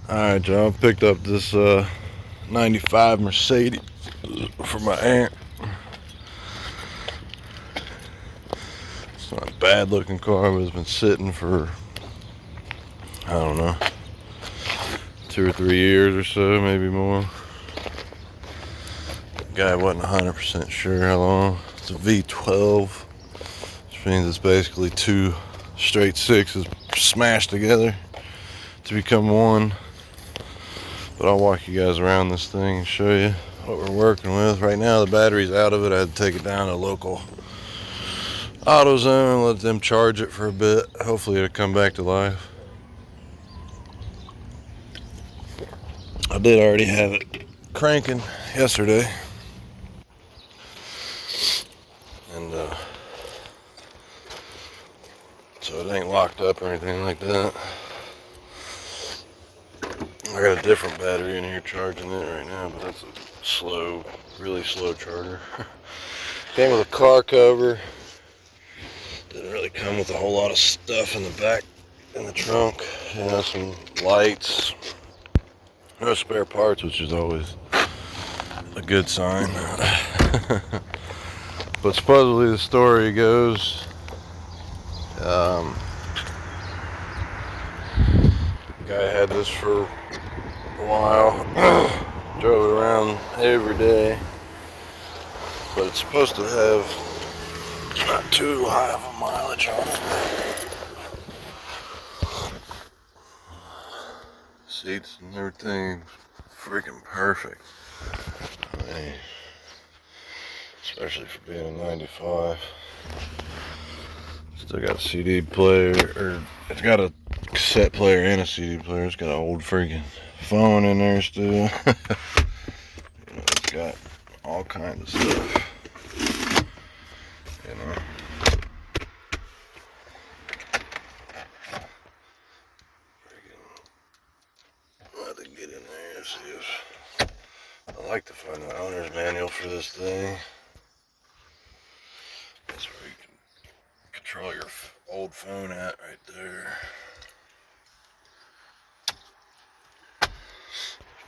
Alright, y'all, picked up this 95 Mercedes for my aunt. It's not a bad looking car, but it's been sitting for, I don't know, 2 or 3 years or so, maybe more. The guy wasn't 100% sure how long. It's a V12, which means it's basically two straight sixes smashed together to become one. But I'll walk you guys around this thing and show you what we're working with. Right now the battery's out of it. I had to take it down to a local AutoZone and let them charge it for a bit. Hopefully it'll come back to life. I did already have it cranking yesterday. And so it ain't locked up or anything like that. I got a different battery in here charging it right now, but that's a slow, really slow charger. Came with a car cover. Didn't really come with a whole lot of stuff in the back, in the trunk. You know, some lights. No spare parts, which is always a good sign. But supposedly the story goes, the guy had this for a while, drove it around every day, but it's supposed to have not too high of a mileage on it. Seats and everything, freaking perfect. I mean, especially for being a 95. Still got a CD player, or it's got a cassette player and a CD player. It's got an old freaking phone in there still. It's got all kinds of stuff. You know. Let it get in there and see if I like to find the owner's manual for this thing. That's where you can control your old phone at right there.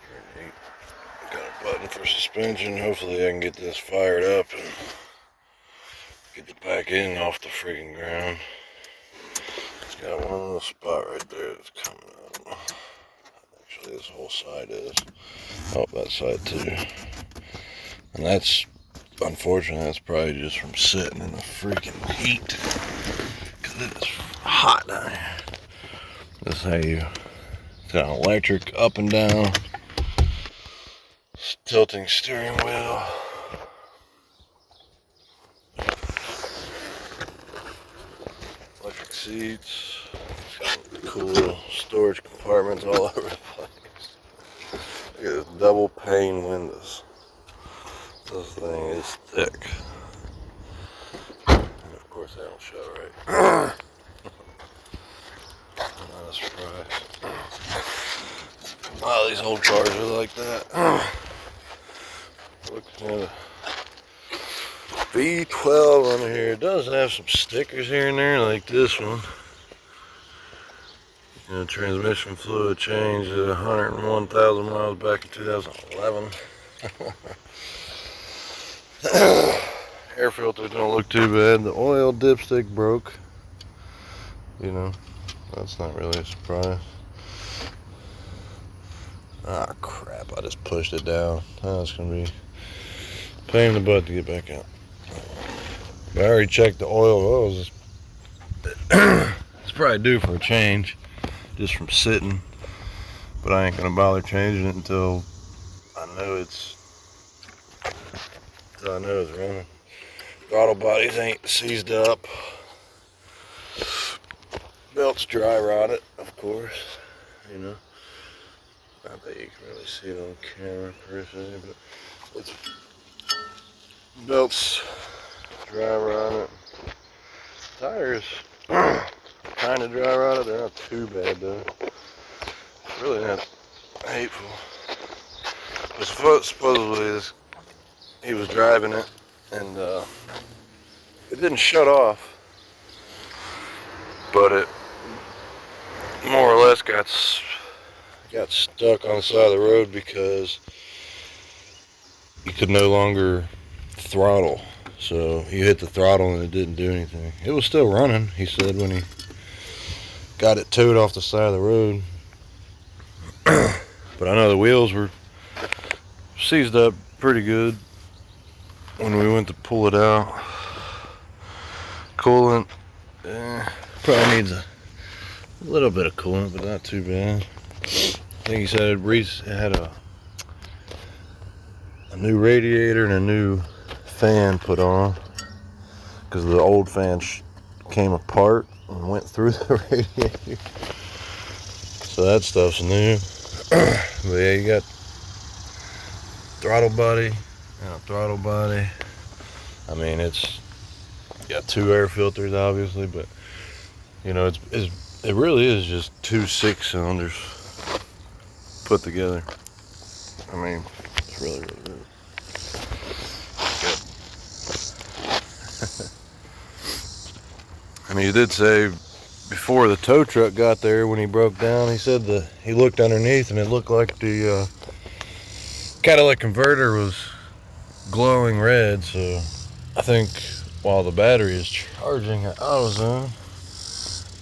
Pretty neat. Got a button for suspension. Hopefully I can get this fired up and get the back end off the freaking ground. It's got one little spot right there that's coming up. Actually, this whole side is. Oh, that side too. And that's, unfortunately, that's probably just from sitting in the freaking heat. Because it is hot down here. This is how you, it's got an electric up and down, tilting steering wheel. Electric seats. It's got cool little storage compartments all over the place. Look at this double pane windows. This thing is thick. And of course they don't show right. Not a surprise. A lot of these old cars are like that. Looking at a V12 under here. It does have some stickers here and there, like this one. You know, transmission fluid change at 101,000 miles back in 2011. Air filters don't look too bad. The oil dipstick broke. You know, that's not really a surprise. Ah, crap, I just pushed it down. That's gonna be a pain in the butt to get back out. But I already checked the oil. It's probably due for a change just from sitting. But I ain't gonna bother changing it until I know it's running. Throttle bodies ain't seized up. Belt's dry rotted, of course. You know. Not that you can really see it on camera per se, but it's belt's dry rotted. Tires kind of dry rotted. They're not too bad though. It's really not hateful. But supposedly he was driving it and it didn't shut off, but it more or less got got stuck on the side of the road because you could no longer throttle. So you hit the throttle and it didn't do anything. It was still running, he said, when he got it towed off the side of the road. But I know the wheels were seized up pretty good when we went to pull it out. Coolant, probably needs a little bit of coolant, but not too bad. I think he said it had a new radiator and a new fan put on because the old fan came apart and went through the radiator. So that stuff's new. But yeah, you got throttle body and a throttle body. I mean, it's got 2 air filters, obviously, but you know, it really is just 2 6-cylinders put together. I mean, it's really good. And he did say before the tow truck got there, when he broke down, he said he looked underneath and it looked like the catalytic converter was glowing red. So I think while the battery is charging at AutoZone,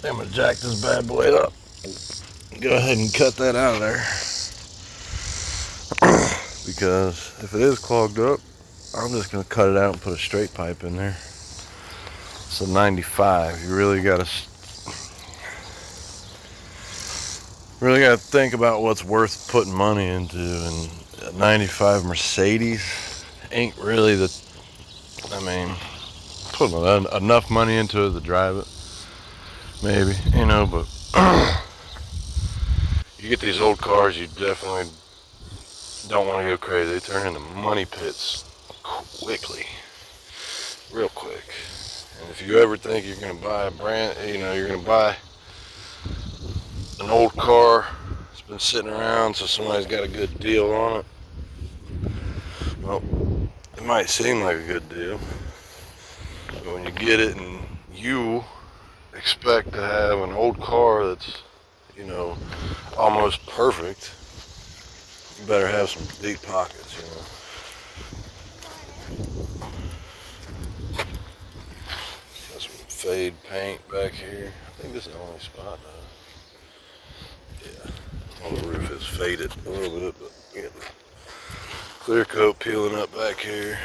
I'm gonna jack this bad boy up. Go ahead and cut that out of there. Because if it is clogged up, I'm just gonna cut it out and put a straight pipe in there. It's a 95. You really gotta think about what's worth putting money into, and a 95 Mercedes ain't really I mean, put enough money into it to drive it, maybe, you know, but you get these old cars, you definitely don't want to go crazy. They turn into money pits quickly, real quick. And if you ever think you're going to buy you're going to buy an old car that's been sitting around so somebody's got a good deal on it, well, it might seem like a good deal, but when you get it and you expect to have an old car that's, you know, almost perfect, you better have some deep pockets, you know. Got some fade paint back here. I think this is the only spot though. Yeah, all the roof is faded a little bit, but we got the clear coat peeling up back here.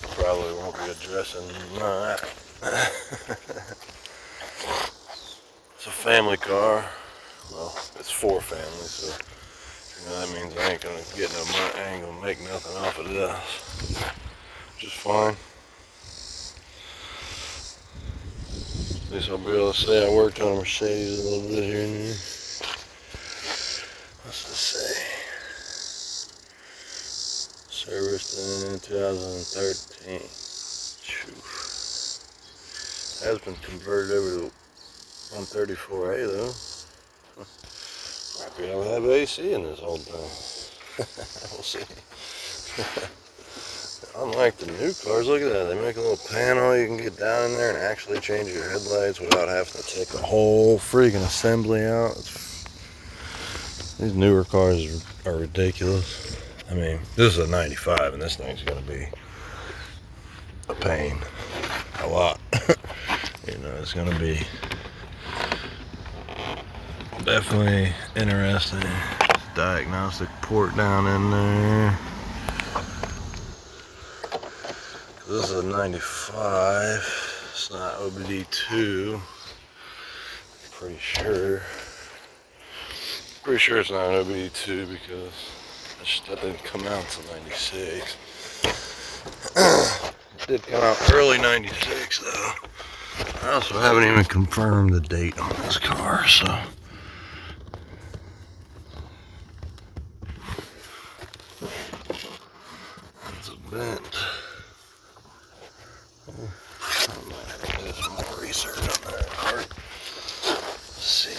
Probably won't be addressing that. It's a family car. Well, it's for family, so you know that means I ain't gonna get no money. I ain't gonna make nothing off of this. Just fine. At least I'll be able to say I worked on a Mercedes a little bit here and there. What's this say? Serviced in 2013. Has been converted over to 134A though. Might be able to have AC in this whole thing. We'll see. Unlike the new cars, look at that. They make a little panel. You can get down in there and actually change your headlights without having to take a whole freaking assembly out. These newer cars are ridiculous. I mean, this is a 95 and this thing's gonna be a pain. A lot. You know, it's gonna be definitely interesting. Diagnostic port down in there. This is a 95. It's not OBD2. Pretty sure it's not an OBD2 because that didn't come out until 96. It did come out early 96 though. I also haven't even confirmed the date on this car, so. It's a vent. I might have to do some more research on that part. Let's see.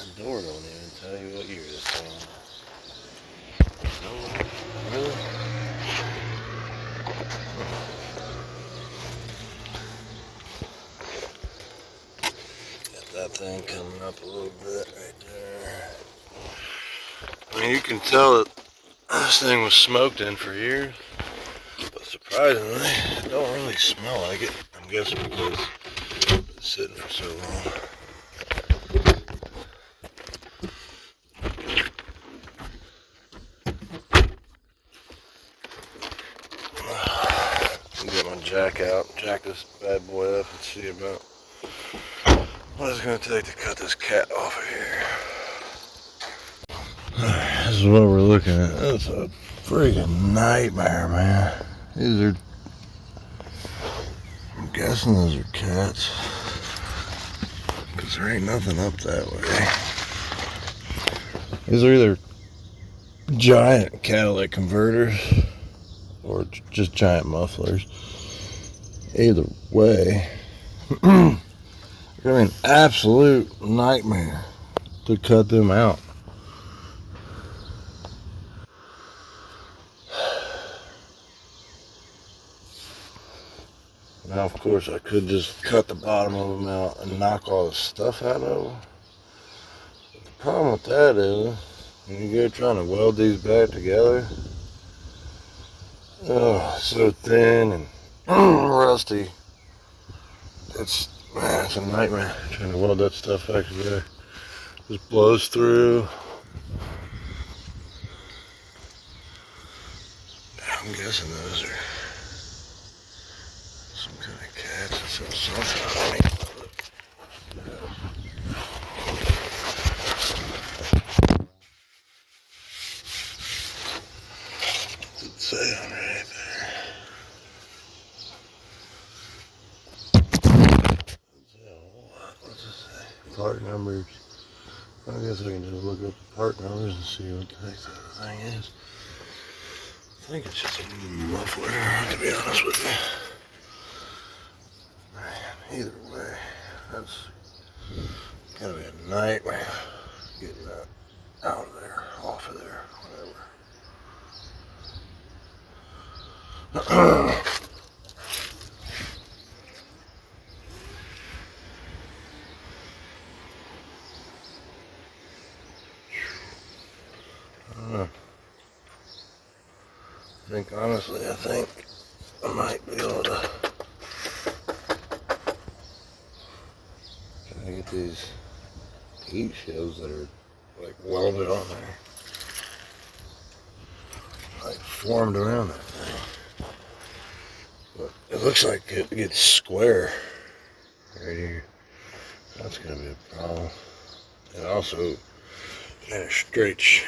The door don't even tell you what year this thing is. No, really? Got that thing coming up a little bit right there. I mean, you can tell that this thing was smoked in for years, but surprisingly, it don't really smell like it. I'm guessing because it's sitting for so long. Get my jack out, jack this bad boy up, and see about what it's going to take to cut this cat off of here. This is what we're looking at. That's a freaking nightmare, man. These are, I'm guessing those are cats, because there ain't nothing up that way. These are either giant catalytic converters or just giant mufflers. Either way, it's gonna be an absolute nightmare to cut them out. Now, of course, I could just cut the bottom of them out and knock all the stuff out of them. But the problem with that is, when you go trying to weld these back together, oh, it's so thin and rusty. Man, it's a nightmare trying to weld that stuff back together. Just blows through. I'm guessing those are some kind of cats or something. What's it say on right there? What's it say? Part numbers. I guess I can just look up the part numbers and see what the heck that thing is. I think it's just a muffler, to be honest with you. Man, either way, that's gotta be a nightmare getting that out of there, off of there, whatever. Honestly, I think I might be able to try to get these heat shields that are like welded on there, like formed around that thing. But it looks like it gets square right here. That's gonna be a problem. And also kind of stretch,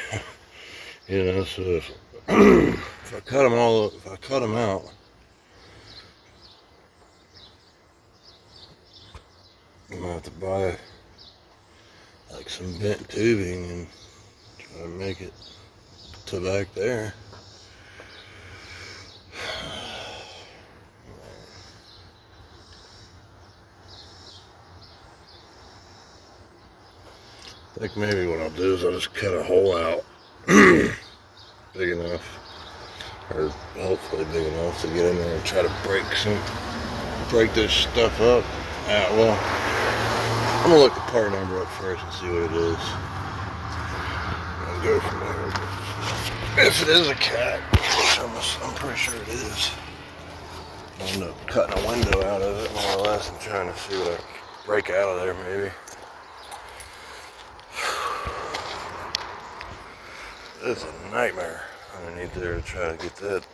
you know. So if if I cut them out, I'm gonna have to buy like some bent tubing and try to make it to back there. I think maybe what I'll do is I'll just cut a hole out big enough, or hopefully big enough to get in there and try to break this stuff up. Well, I'm gonna look the part number up first and see what it is, and go from there. If it is a cat, which I'm pretty sure it is, I'll end up cutting a window out of it more or less and trying to see what I can break out of there maybe. It's a nightmare underneath there to try to get that.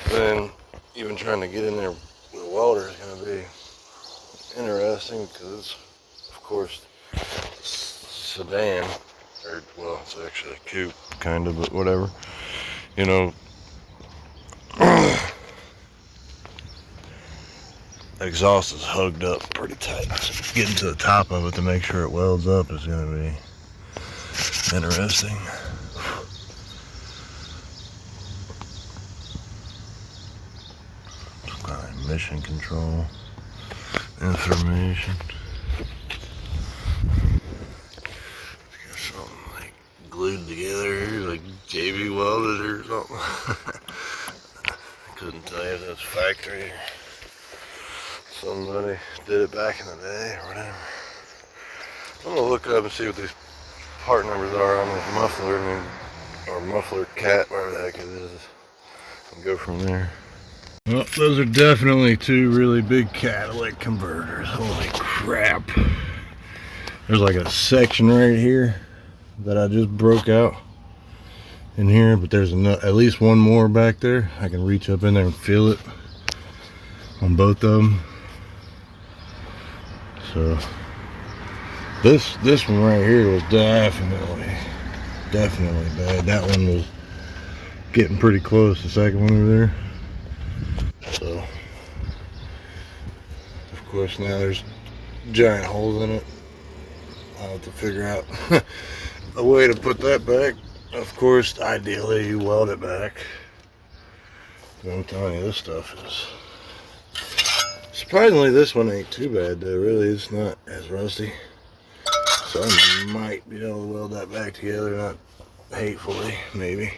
Then even trying to get in there with a welder is going to be interesting because it's, of course, sedan, or well, it's actually a coupe kind of, but whatever. You know, exhaust is hugged up pretty tight. So getting to the top of it to make sure it welds up is going to be interesting. Some kind of mission control information. It's got something like glued together here, like JB welded or something. I couldn't tell you if that's factory or somebody did it back in the day or whatever. I'm gonna look up and see what these part numbers are on this muffler or muffler cat, whatever the heck it is, and go from there. Well, those are definitely two really big catalytic converters. Holy crap. There's like a section right here that I just broke out in here, but there's at least one more back there. I can reach up in there and feel it on both of them. So this one right here was definitely bad. That one was getting pretty close, the second one over there. So of course now there's giant holes in it. I'll have to figure out a way to put that back. Of course, ideally you weld it back. But I'm telling you, this stuff is... Surprisingly, this one ain't too bad though. Really, it's not as rusty. So I might be able to weld that back together, not hatefully, maybe.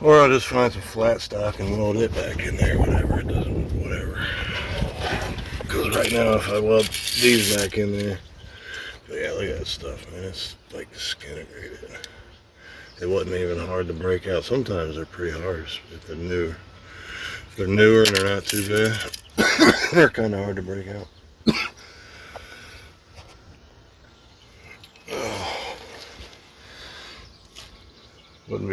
Or I'll just find some flat stock and weld it back in there, whatever. It doesn't, whatever. Because right now, if I weld these back in there, but yeah, look at that stuff, man. It's like disintegrated. It wasn't even hard to break out. Sometimes they're pretty hard if they're new. If they're newer and they're not too bad, they're kind of hard to break out. Wouldn't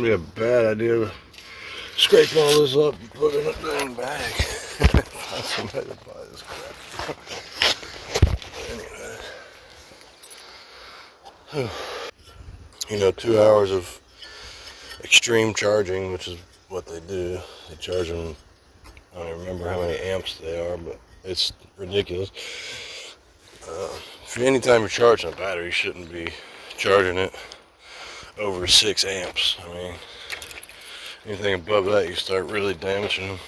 be a bad idea to scrape all this up and put it in a dang bag. Find somebody to buy this crap. Anyway. You know, 2 hours of extreme charging, which is what they do. They charge them, I don't even remember how many amps they are, but it's ridiculous. Anytime you're charging a battery, you shouldn't be charging it over 6 amps. I mean, anything above that, you start really damaging them.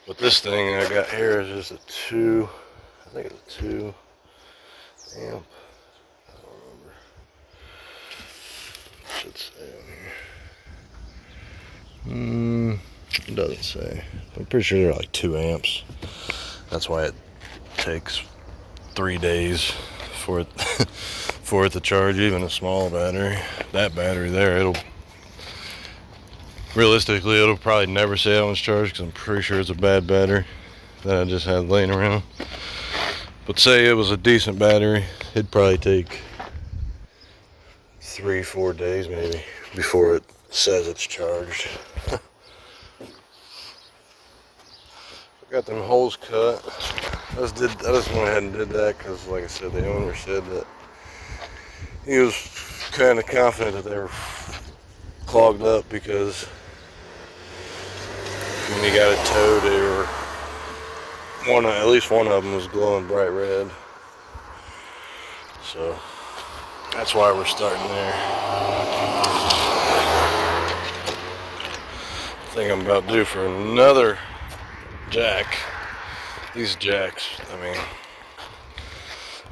But this thing I got here is just a 2, I think it's a 2 amp. I don't remember. It should say on here. It doesn't say. I'm pretty sure they're like 2 amps. That's why it takes 3 days for it for it to charge even a small battery. That battery there, it'll probably never say how much charged because I'm pretty sure it's a bad battery that I just had laying around. But say it was a decent battery, it'd probably take 3-4 days maybe before it says it's charged. Got them holes cut. I just went ahead and did that because, like I said, the owner said that he was kind of confident that they were clogged up because when he got it towed, they were at least one of them was glowing bright red. So that's why we're starting there. I think I'm about due for another jack. These jacks, I mean,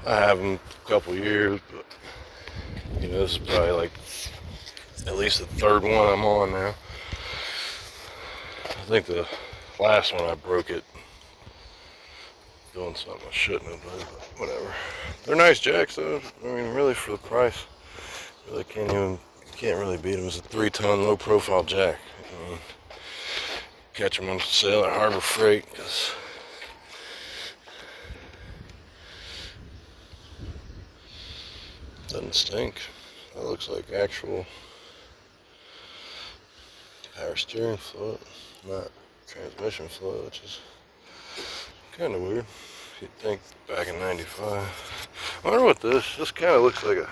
I have them a couple years, but you know, this is probably like at least the third one I'm on now. I think the last one I broke it doing something I shouldn't have done, but whatever. They're nice jacks though. I mean, really for the price, really can't really beat them. It's a 3-ton low profile jack. I mean, catch them on sale at Harbor Freight because doesn't stink. That looks like actual power steering fluid, not transmission fluid, which is kind of weird. You'd think back in '95. I wonder what this kind of looks like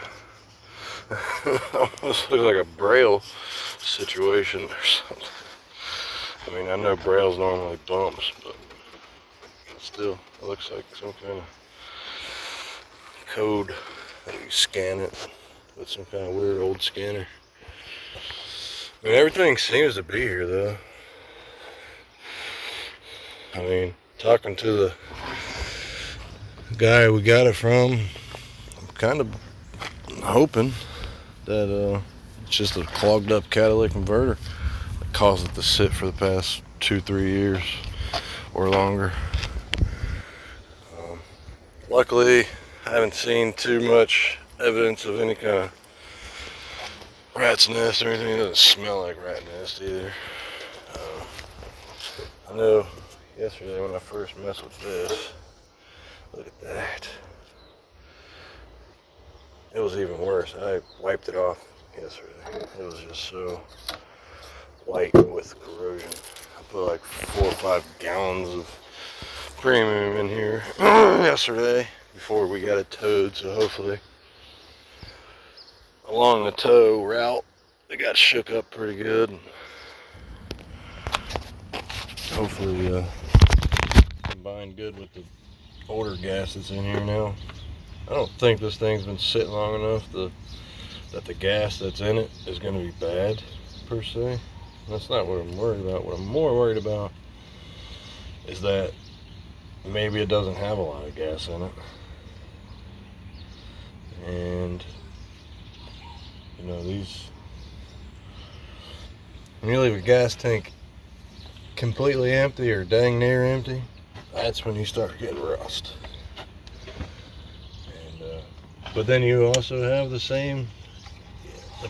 almost looks like a braille situation or something. I mean, I know braille's normally bumps, but still, it looks like some kind of code that you scan it with some kind of weird old scanner. I mean, everything seems to be here though. I mean, talking to the guy we got it from, I'm kind of hoping that it's just a clogged up catalytic converter that caused it to sit for the past 2-3 years or longer. Luckily, I haven't seen too much evidence of any kind of rat's nest or anything. It doesn't smell like rat nest either. I know yesterday when I first messed with this, look at that. It was even worse. I wiped it off yesterday. It was just so white with corrosion. I put like 4 or 5 gallons of premium in here yesterday before we got it towed, so hopefully along the tow route it got shook up pretty good. Hopefully combined good with the older gas that's in here now. I don't think this thing's been sitting long enough that the gas that's in it is going to be bad per se. That's not what I'm worried about. What I'm more worried about is that maybe it doesn't have a lot of gas in it. And, you know, when you leave a gas tank completely empty or dang near empty, that's when you start getting rust. And, but then you also have the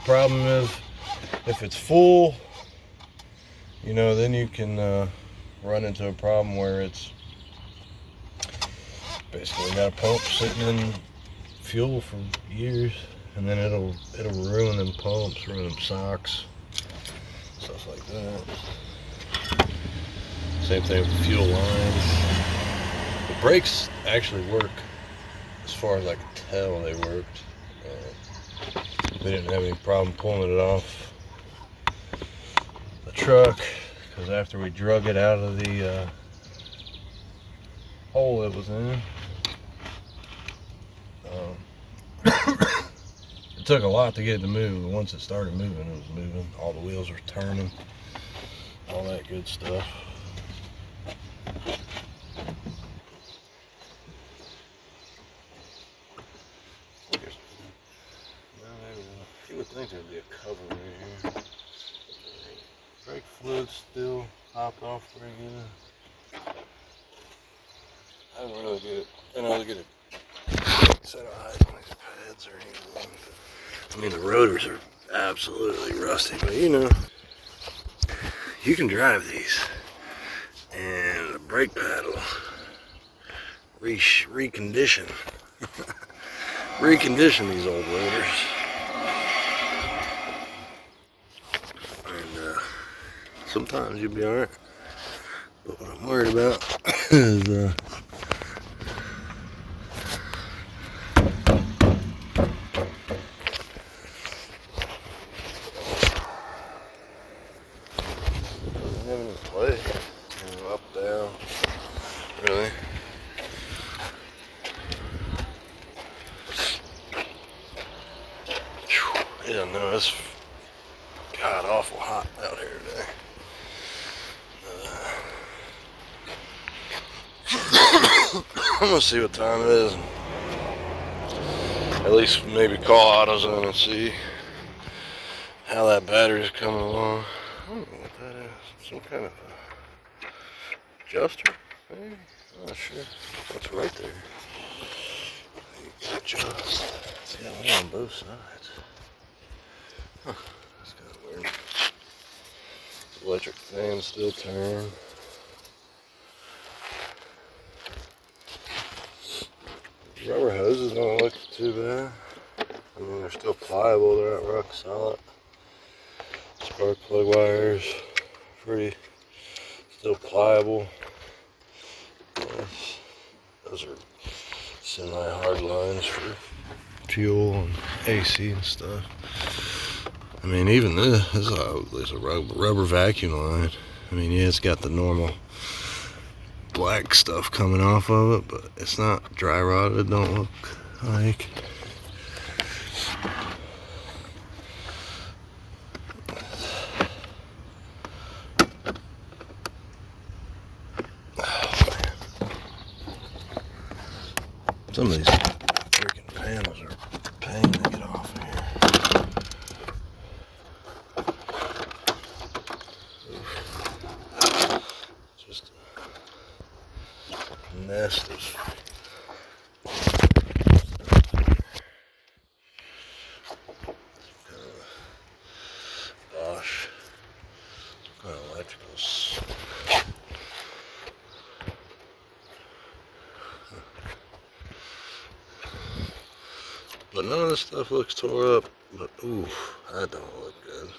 problem of if it's full, you know, then you can run into a problem where it's basically got a pump sitting in fuel for years, and then it'll ruin them pumps, ruin them socks, stuff like that. Same thing with the fuel lines. The brakes actually work, as far as I can tell, they worked. They didn't have any problem pulling it off the truck, because after we drug it out of the hole it was in, it took a lot to get it to move, but once it started moving, it was moving. All the wheels were turning, all that good stuff. You would think there'd be a cover right here. Brake fluid still hopped off pretty good. I didn't really get a set of eyes on these pads or anything. I mean, the rotors are absolutely rusty, but you know, you can drive these, and the brake pad will recondition these old rotors. And sometimes you'll be alright. But what I'm worried about is having to play, you know, up, down, really. Yeah, no, it's god awful hot out here today. I'm gonna see what time it is. At least maybe call AutoZone and see how that battery's coming along. I don't know what that is. Some kind of adjuster, maybe? I'm not sure. What's right there? You can adjust. It's got one on both sides. Huh, that's kind of weird. Electric fan still turn. Rubber hoses don't look too bad. I mean, they're still pliable, they're not rock solid. Spark plug wires, pretty still pliable. Yes. Those are semi-hard lines for fuel and AC and stuff. I mean, even this is a rubber vacuum line. I mean, yeah, it's got the normal black stuff coming off of it, but it's not dry rotted, it don't look like. Some of these freaking panels are a pain to get off of here. Just a nest of But none of this stuff looks tore up. But ooh, that don't look good.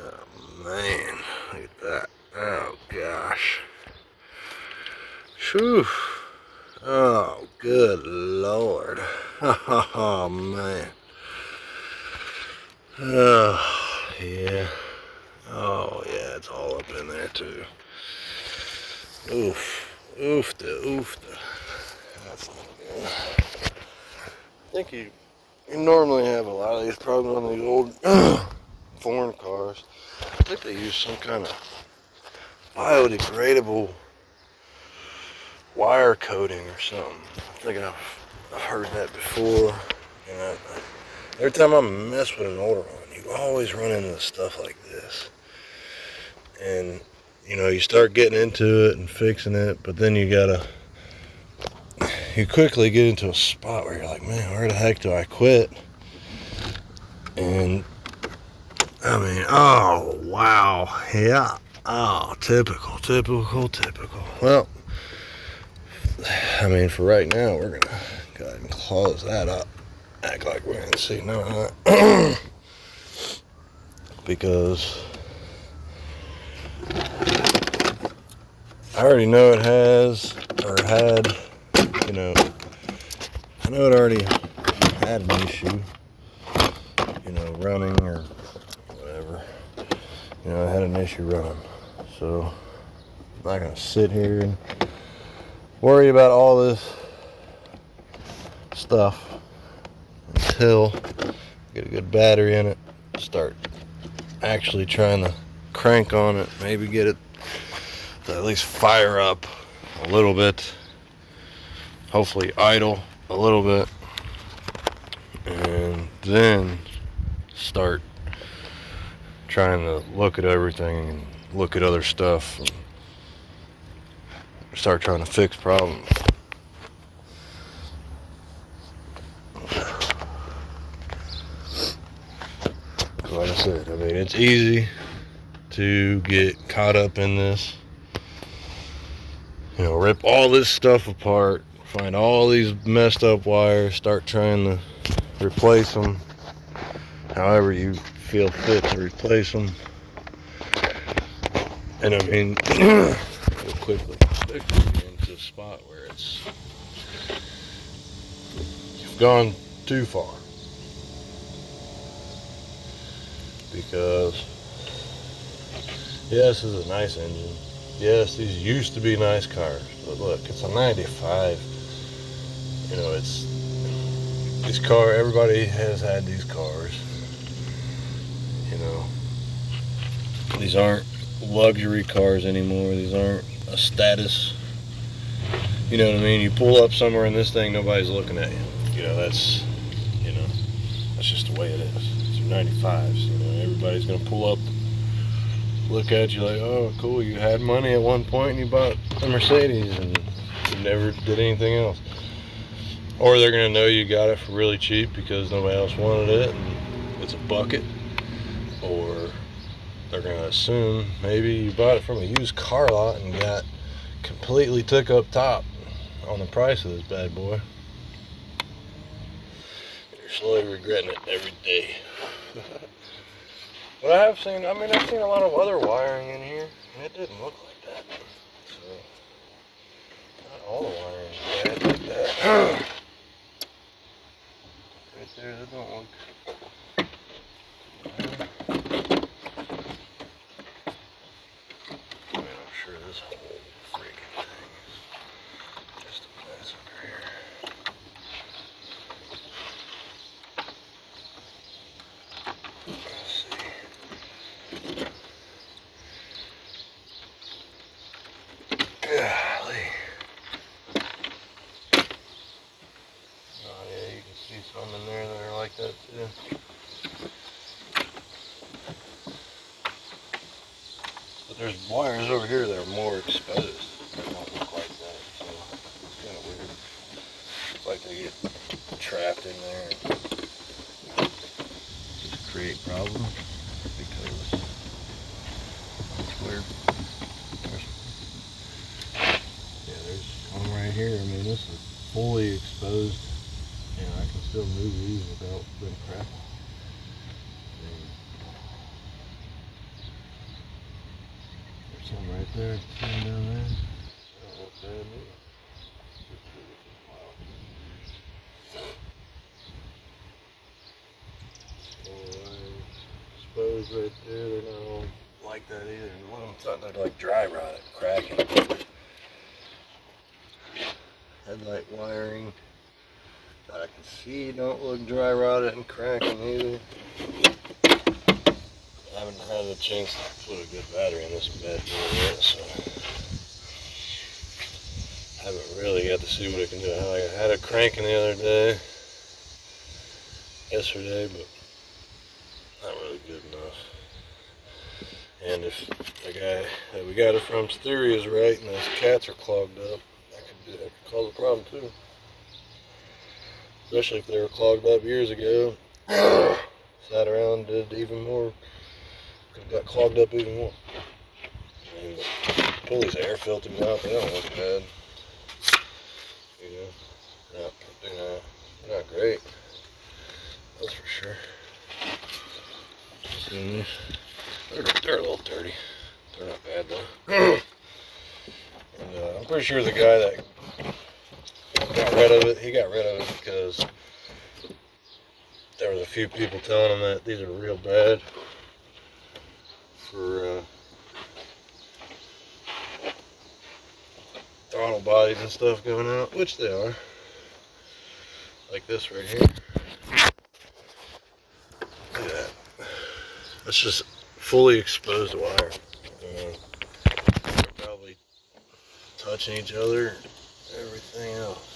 Oh man, look at that. Oh gosh. Phew. Oh, good Lord. Oh man. Oh yeah. Oh yeah, it's all up in there too. Oof. Oofta, oofta. That's not good. I think you normally have a lot of these problems on these old foreign cars. I think they use some kind of biodegradable wire coating or something. I think I've heard that before. And every time I mess with an older one, you always run into stuff like this. And you know, you start getting into it and fixing it, but then you quickly get into a spot where you're like, man, where the heck do I quit? And I mean, oh wow, yeah, oh, typical. Well, I mean, for right now, we're gonna go ahead and close that up. Act like we didn't see none of that. Because I already know it has, or had, you know, I know it already had an issue, you know, running or whatever. You know, I had an issue running. So I'm not gonna sit here and worry about all this stuff until I get a good battery in it, start actually trying to crank on it, maybe get it to at least fire up a little bit, hopefully idle a little bit, and then start trying to look at everything and look at other stuff and start trying to fix problems. Like I said, I mean, it's easy to get caught up in this. You know, rip all this stuff apart, find all these messed up wires, start trying to replace them however you feel fit to replace them. And I mean, you'll quickly get into a spot where you've gone too far. Because, yes, this is a nice engine. Yes, these used to be nice cars. But look, it's a 95. You know, everybody has had these cars. You know, these aren't luxury cars anymore. These aren't a status. You know what I mean? You pull up somewhere in this thing, nobody's looking at you. You know, that's just the way it is. It's your 95s. You know, everybody's gonna pull up, look at you like, oh, cool, you had money at one point and you bought a Mercedes and you never did anything else. Or they're gonna know you got it for really cheap because nobody else wanted it and it's a bucket. Or they're gonna assume maybe you bought it from a used car lot and got completely took up top on the price of this bad boy. You're slowly regretting it every day. But I've seen a lot of other wiring in here, and it didn't look like that. So, not all the wiring is bad like that. Right there, that don't look. I mean, I'm sure this whole freaking thing is just a mess under here. Let's see. Golly. Oh yeah, you can see some in there that are like that too. But there's wires over here that are more exposed. They don't look like that, so it's kind of weird. It's like they get trapped in there and just create problems because it's weird. There's one right here. I mean, this is fully exposed. You know, I can still move these without them cracking. There's some right there, some down there. That don't look bad either. Exposed right there, they don't like that either. And one of them thought they'd like dry rot it, cracking. Headlight wiring that I can see don't look dry rotted and cracking either. I haven't had a chance to put a good battery in this bad boy yet, so I haven't really got to see what it can do. I had it cranking the other day, yesterday, but not really good enough. And if the guy that we got it from's theory is right and those cats are clogged up, that could cause a problem too. Especially if they were clogged up years ago. Sat around, did even more, could have got clogged up even more. I mean, pull these air filters out, they don't look bad. You know, they're not great. That's for sure. They're a little dirty. They're not bad though. And I'm pretty sure the guy that got rid of it, he got rid of it because there was a few people telling him that these are real bad for throttle bodies and stuff going out, which they are. Like this right here. Look at that. That's just fully exposed wire. They're probably touching each other, everything else.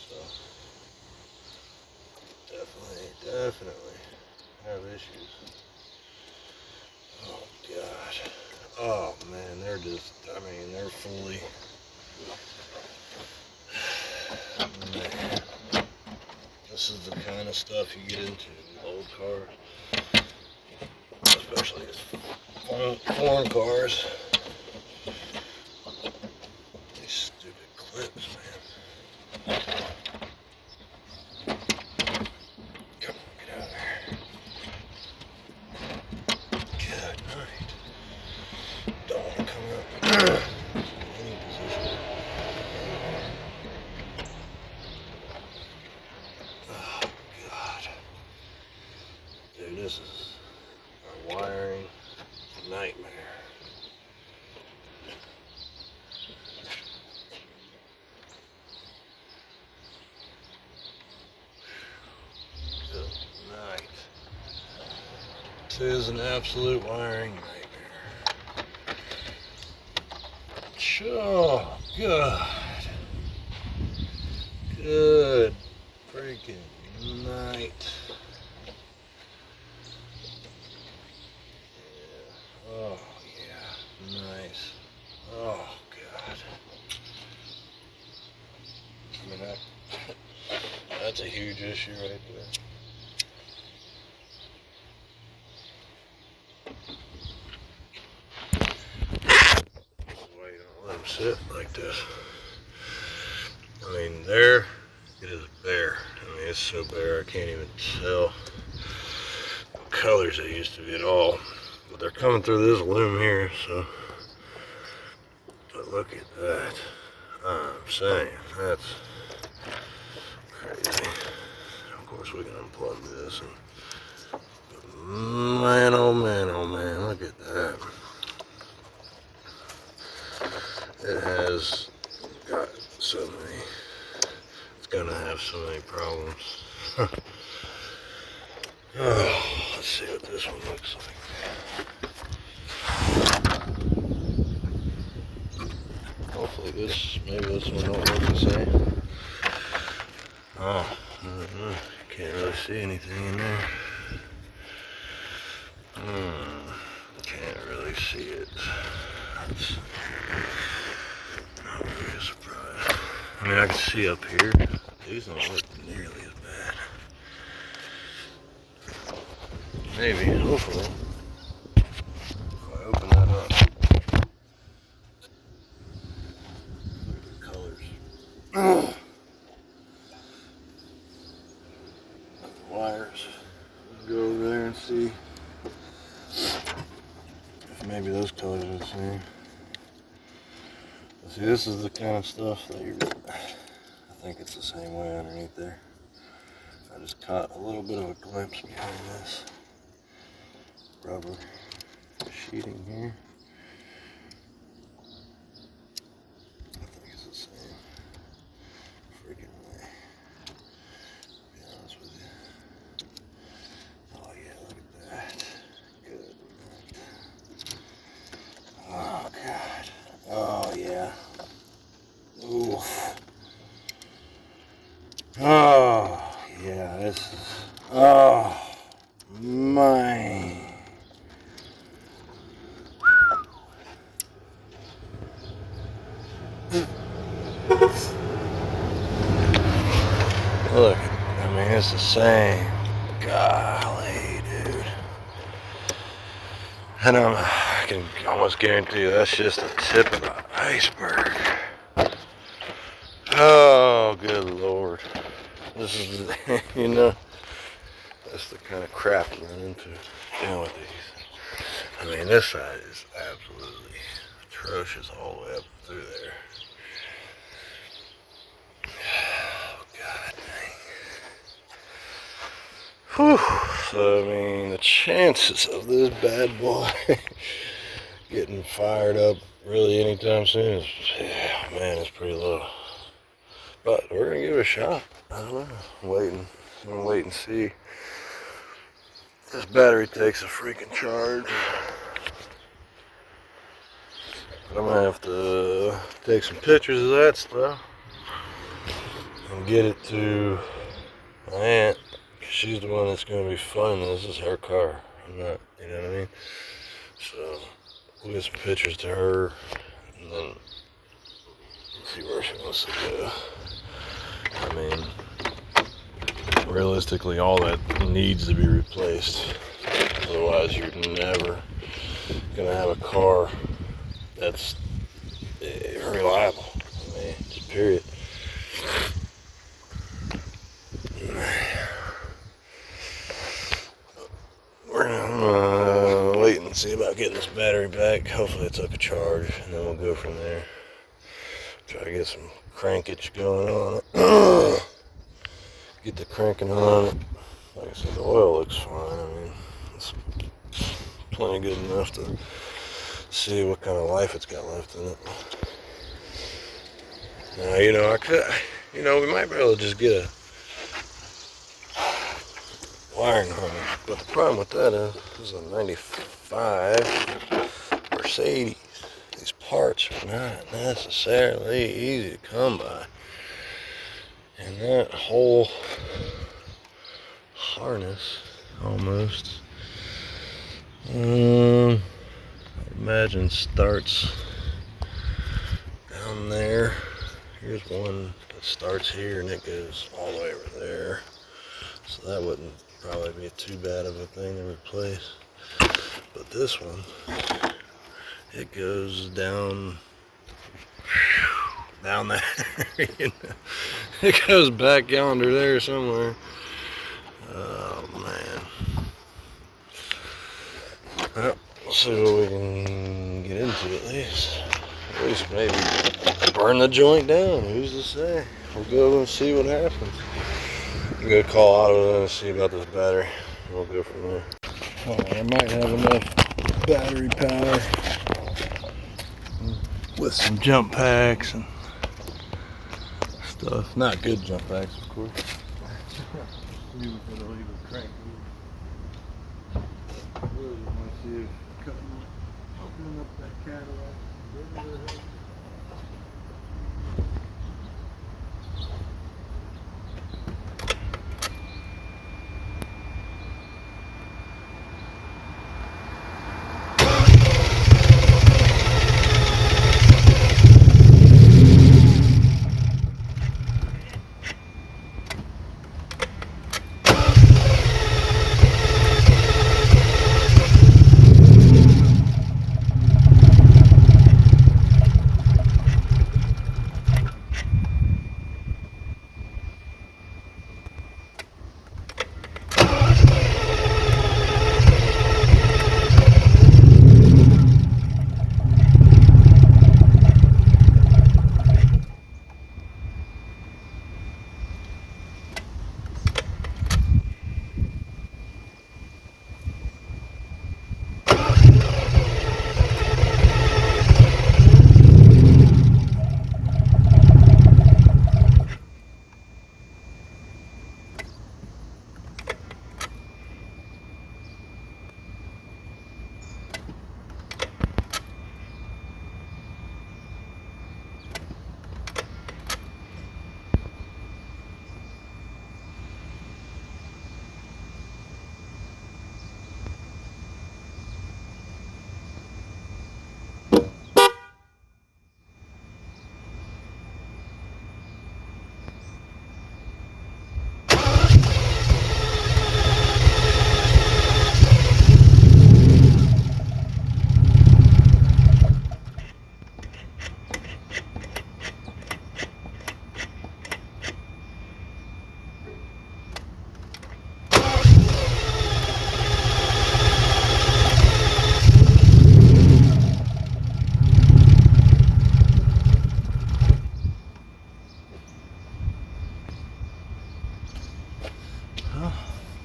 So definitely have issues. Oh God. Oh man, they're just, I mean, they're fully, man. This is the kind of stuff you get into in old cars, especially foreign cars. These stupid clips, man. Come on, get out of there. Good night. Don't want to come up any position. Oh God. Dude, this is a wiring nightmare. Good night. This is an absolute wiring nightmare. Oh, God. Good freaking night. Yeah. Oh, yeah. Nice. Oh, God. I mean, that's a huge issue right there. Why you don't let them sit like this? I mean, there it is bare. I mean, it's so bare I can't even tell what colors they used to be at all. But they're coming through this loom here, so. But look at that. I'm saying, that's crazy. Of course, we can unplug this. And man, oh man, look at that. It has got so many, it's gonna have so many problems. Oh, let's see what this one looks like. Hopefully maybe this one don't look the same. Oh, can't really see anything in there. Can't really see it. That's not really a surprise. I mean, I can see up here. These don't look nearly as bad. Maybe, hopefully. If I open that up. Look at the colors. See, this is the kind of stuff that I think it's the same way underneath there. I just caught a little bit of a glimpse behind this rubber sheeting here. I think it's the same freaking way, to be honest with you. Oh yeah, look at that. Good. Oh God. Oh yeah. Oof. Oh yeah, this is, oh my. Look, I mean, it's the same. Golly, dude. And I can almost guarantee you that's just the tip of the iceberg. Oh, good Lord. This is, you know, that's the kind of crap you run into dealing with these. I mean, this side is absolutely atrocious all the way up through there. Oh, God dang. Whew. So, I mean, the chances of this bad boy getting fired up really anytime soon is, yeah, man, it's pretty low. But we're going to give it a shot. I don't know. I'm going to wait and see if this battery takes a freaking charge. But I'm going to have to take some pictures of that stuff and get it to my aunt. She's the one that's going to be funding this. This is her car. I'm not, you know what I mean? So we'll get some pictures to her and then see where she wants to go. I mean, realistically, all that needs to be replaced. Otherwise, you're never going to have a car that's reliable. I mean, just period. We're gonna wait and see about getting this battery back. Hopefully it took a charge, and then we'll go from there. Try to get some crankage going on it. Get the cranking on it. Like I said, the oil looks fine. I mean, it's plenty good enough to see what kind of life it's got left in it. Now, you know, we might be able to just get a wiring harness, but the problem with that is, this is a 95 Mercedes. These parts are not necessarily easy to come by. And that whole harness, almost, I imagine starts down there. Here's one that starts here and it goes all the way over there. So that wouldn't probably be too bad of a thing to replace. But this one, it goes down there. You know? It goes back yonder there somewhere. Oh man. Well, we'll see what we can get into at least. At least maybe burn the joint down. Who's to say? We'll go and see what happens. I'm gonna call Auto and see about this battery. We'll go from there. Oh, I might have enough battery power with some jump packs and stuff. Not good jump packs, of course. Really want to see if opening up that Cadillac.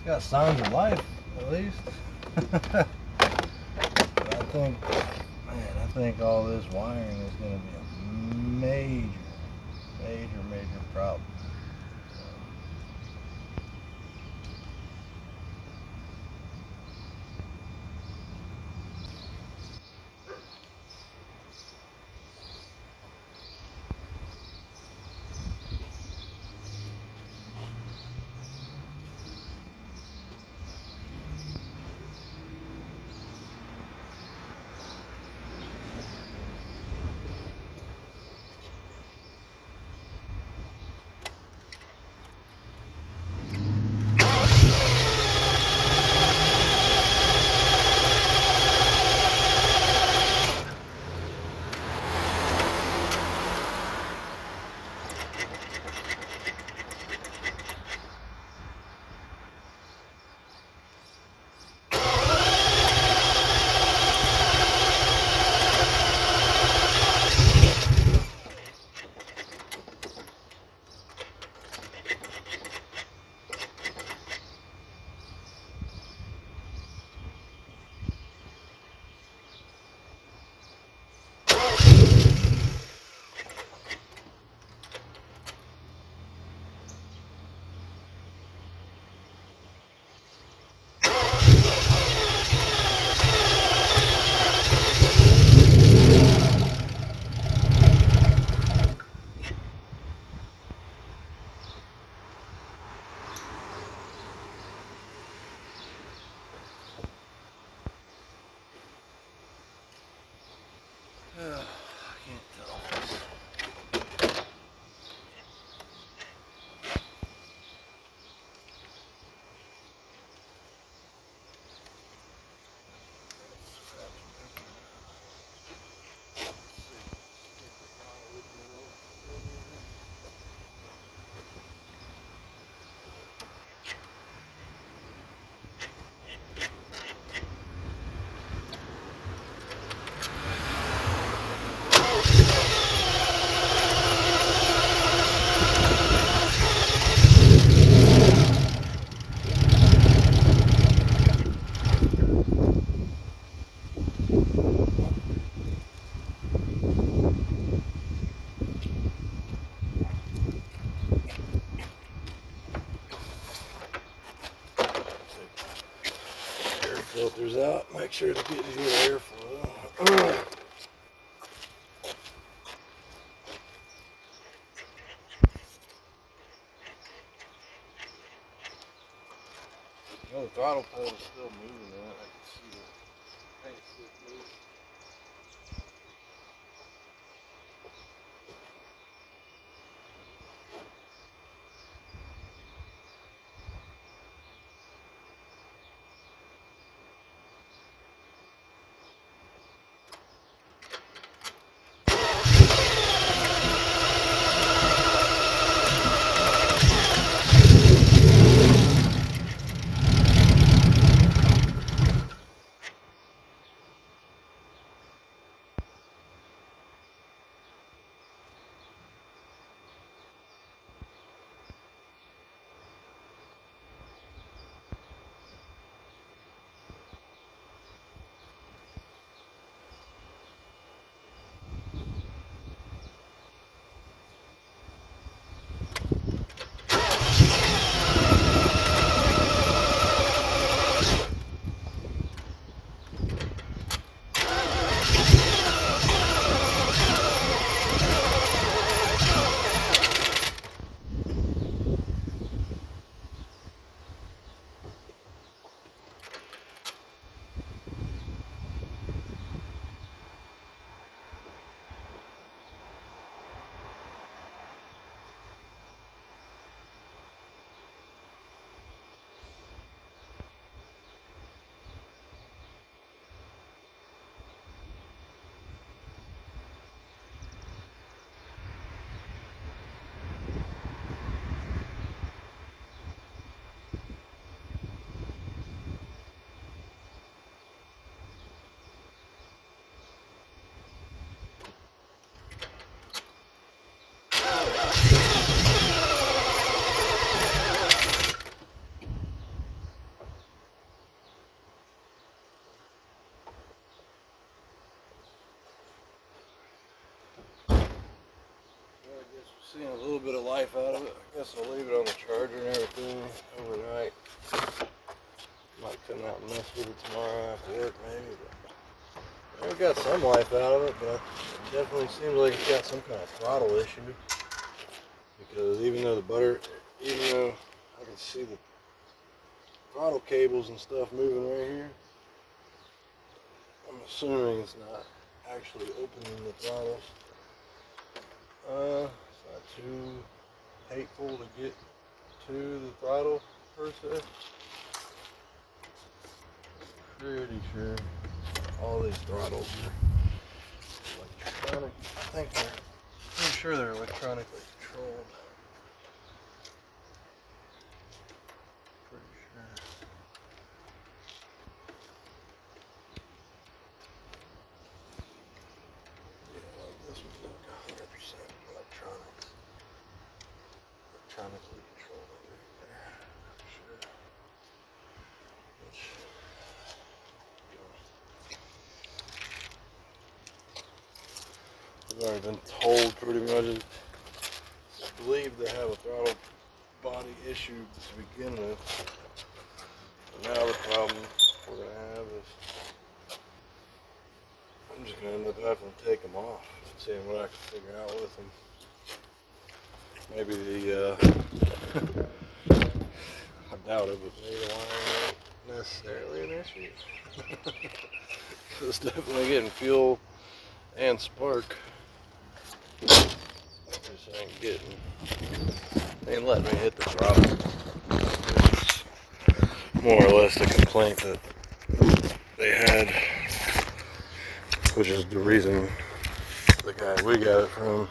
got signs of life, at least. But I think all this wiring is going to be a major problem. I can't tell. Air filters out, make sure it's getting good airflow. Oh, the throttle pedal is still moving on it. I can see the paint still moving. seeing a little bit of life out of it. I guess I'll leave it on the charger and everything overnight. Might come out and mess with it tomorrow after work maybe. But we got some life out of it, but it definitely seems like it's got some kind of throttle issue. Because even though I can see the throttle cables and stuff moving right here, I'm assuming it's not actually opening the throttles. It's not too hateful to get to the throttle per se. Pretty sure all these throttles are electronic. I think pretty sure they're electronically controlled. Pretty sure. Yeah, like this one's like 100% electronics. Electronically controlled right there. For sure. Which, I've already been told pretty much it's believed to have a throttle body issue to begin with. But now the problem we're going to have is I'm just going to end up having to take them off and seeing what I can figure out with them. Maybe I doubt it, but maybe the wiring ain't necessarily an issue. It's definitely getting fuel and spark. Just ain't letting me hit the throttle. It's more or less the complaint that they had, which is the reason the guy we got it from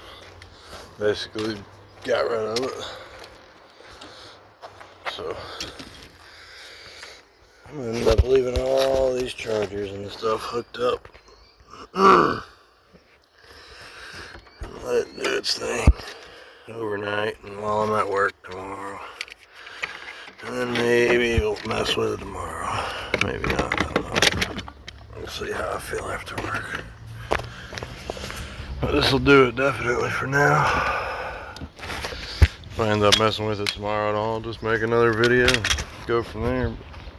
basically got rid of it. So I'm gonna end up leaving all these chargers and stuff hooked up. Let it do its thing overnight and while I'm at work tomorrow. And then maybe we'll mess with it tomorrow. Maybe not, I don't know. We'll see how I feel after work. But this will do it definitely for now. If I end up messing with it tomorrow at all, just make another video and go from there.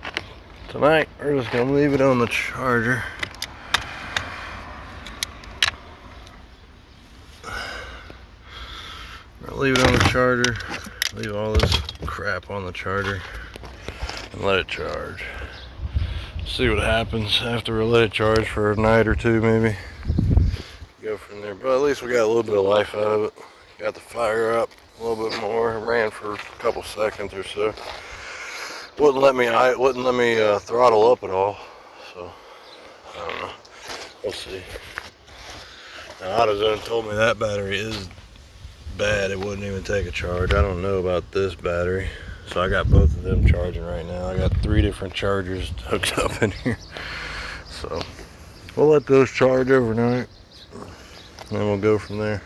But tonight, we're just gonna leave it on the charger. I'll leave it on the charger, leave all this crap on the charger, and let it charge. See what happens after we let it charge for a night or two maybe. Go from there, but at least we got a little bit of life out of it. Got the fire up a little bit more. It ran for a couple seconds or so. Wouldn't let me throttle up at all. So I don't know. We'll see. Now AutoZone told me that battery is bad. It wouldn't even take a charge. I don't know about this battery. So I got both of them charging right now. I got 3 different chargers hooked up in here. So we'll let those charge overnight and then we'll go from there.